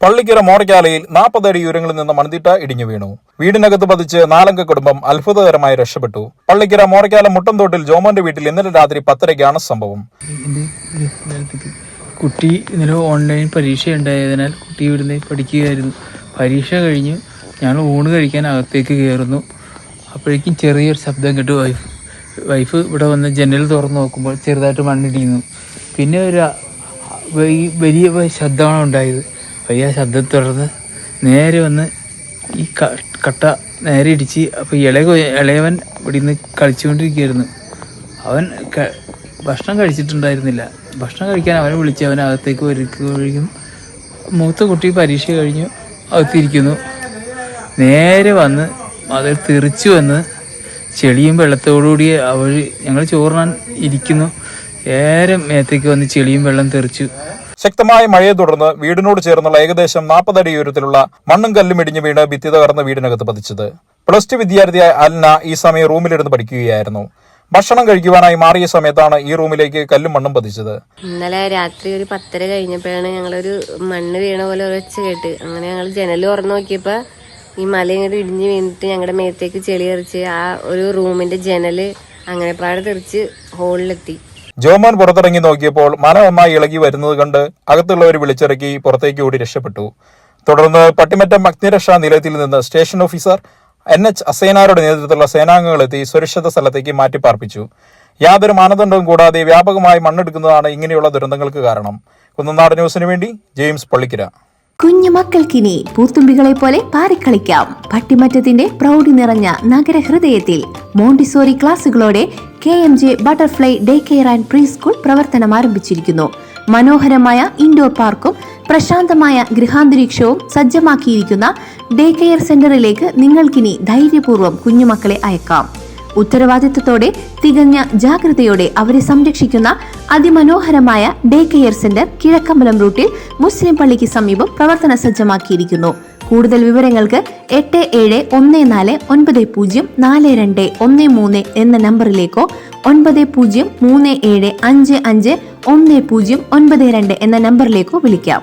പള്ളിക്കര മോറയ്ക്കാലയിൽ 40 അടി ഉയരങ്ങളിൽ നിന്ന് മൺതിട്ട ഇടിഞ്ഞു വീണു. വീടിനകത്ത് പതിച്ച് 4 അംഗ കുടുംബം അത്ഭുതകരമായി രക്ഷപ്പെട്ടു. പള്ളിക്കര മോറയ്ക്കാല മുട്ടംതോട്ടിൽ ജോമോന്റെ വീട്ടിൽ ഇന്നലെ രാത്രി 10:30-ക്കാണ് സംഭവം. കുട്ടി ഇന്നലെ ഓൺലൈൻ പരീക്ഷ ഉണ്ടായതിനാൽ കുട്ടി ഇവിടുന്ന് പഠിക്കുകയായിരുന്നു. പരീക്ഷ കഴിഞ്ഞ് ഞങ്ങൾ ഊണ് കഴിക്കാൻ അകത്തേക്ക് കയറുന്നു. അപ്പോഴേക്കും ചെറിയൊരു ശബ്ദം കേട്ടു. വൈഫ് ഇവിടെ വന്ന് ജനൽ തുറന്ന് നോക്കുമ്പോൾ ചെറുതായിട്ട് മണ്ണിടിയുന്നു. പിന്നെ വലിയ ശബ്ദമാണ് ഉണ്ടായത്. വലിയ ശബ്ദം തുടർന്ന് നേരെ വന്ന് ഈ കട്ട നേരെ ഇടിച്ച്. അപ്പോൾ ഇളയവൻ ഇവിടെ നിന്ന് കളിച്ചുകൊണ്ടിരിക്കുകയായിരുന്നു. അവൻ ഭക്ഷണം കഴിച്ചിട്ടുണ്ടായിരുന്നില്ല. ഭക്ഷണം കഴിക്കാൻ അവനെ വിളിച്ച് അവനകത്തേക്ക് വരുമ്പോഴേക്കും മൂത്ത കുട്ടി പരീക്ഷ കഴിഞ്ഞു അകത്തിരിക്കുന്നു. നേരെ വന്ന് അതിൽ തെറിച്ചു വന്ന് ചെളിയും വെള്ളത്തോടുകൂടി ഞങ്ങൾ ചോറിനാൻ ഇരിക്കുന്നു. നേരെ മേത്തേക്ക് വന്ന് ചെളിയും വെള്ളം തെറിച്ചു. ശക്തമായ മഴയെ തുടർന്ന് വീടിനോട് ചേർന്നുള്ള ഏകദേശം 40 അടി ഉയരത്തിലുള്ള മണ്ണും കല്ലും ഇടിഞ്ഞു വീണ് ഭിത്തി തകർന്ന വീടിനകത്ത് പതിച്ചത്. +2 വിദ്യാർത്ഥിയായ അൽന ഈ സമയം റൂമിലിരുന്ന് പഠിക്കുകയായിരുന്നു. ഭക്ഷണം കഴിക്കുവാനായി മാറിയ സമയത്താണ് ഈ റൂമിലേക്ക് കല്ലും മണ്ണും പതിച്ചത്. ഇന്നലെ രാത്രി ഒരു 10:30 കഴിഞ്ഞപ്പോഴാണ് ഞങ്ങളൊരു മണ്ണ് വീണ പോലെ ഒരൊച്ച കേട്ട്. അങ്ങനെ ഞങ്ങൾ ജനൽ തുറന്നു നോക്കിയപ്പോൾ ഈ മല ഇങ്ങോട്ട് ഇടിഞ്ഞ് വീണിട്ട് ഞങ്ങളുടെ മേത്തേക്ക് ചെളി തെറിച്ച് ആ ഒരു റൂമിന്റെ ജനല് അങ്ങനെ പാടെ തെറിച്ച് ഹോളിലെത്തി. ജോമോൻ പുറത്തിറങ്ങി നോക്കിയപ്പോൾ മന ഒന്നായി ഇളകി വരുന്നത് കണ്ട് അകത്തുള്ളവർ വിളിച്ചിറക്കി പുറത്തേക്ക് ഓടി രക്ഷപ്പെട്ടു. തുടർന്ന് പട്ടിമറ്റം അഗ്നിരക്ഷാ നിലയത്തിൽ നിന്ന് സ്റ്റേഷൻ ഓഫീസർ NH അസേനാരുടെ നേതൃത്വത്തിലുള്ള സേനാംഗങ്ങളെത്തി സുരക്ഷിത സ്ഥലത്തേക്ക് മാറ്റിപ്പാർപ്പിച്ചു. യാതൊരു മാനദണ്ഡവും കൂടാതെ വ്യാപകമായി മണ്ണെടുക്കുന്നതാണ് ഇങ്ങനെയുള്ള ദുരന്തങ്ങൾക്ക് കാരണം. കുന്നനാട് ന്യൂസിനു വേണ്ടി ജെയിംസ് പള്ളിക്കര. കുഞ്ഞു മക്കൾക്കിനി പൂത്തുമ്പികളെ പോലെ പാറിക്കളിക്കാം. പട്ടിമറ്റത്തിന്റെ പ്രൗഢി നിറഞ്ഞ നഗരഹൃദയത്തിൽ മോണ്ടിസോറി ക്ലാസുകളോടെ KMJ butterfly day care and preschool പ്രവർത്തനം ആരംഭിച്ചിരിക്കുന്നു. മനോഹരമായ ഇൻഡോർ പാർക്കും പ്രശാന്തമായ ഗൃഹാന്തരീക്ഷവും സജ്ജമാക്കിയിരിക്കുന്ന ഡേ കെയർ സെന്ററിലേക്ക് നിങ്ങൾക്കിനി ധൈര്യപൂർവ്വം കുഞ്ഞുമക്കളെ അയക്കാം. ഉത്തരവാദിത്തത്തോടെ തികഞ്ഞ ജാഗ്രതയോടെ അവരെ സംരക്ഷിക്കുന്ന അതിമനോഹരമായ ഡേ കെയർ സെന്റർ കിഴക്കമ്പലം റൂട്ടിൽ മുസ്ലിം പള്ളിക്ക് സമീപം പ്രവർത്തന സജ്ജമാക്കിയിരിക്കുന്നു. കൂടുതൽ വിവരങ്ങൾക്ക് 8719904213 എന്ന നമ്പറിലേക്കോ 9037551092 എന്ന നമ്പറിലേക്കോ വിളിക്കാം.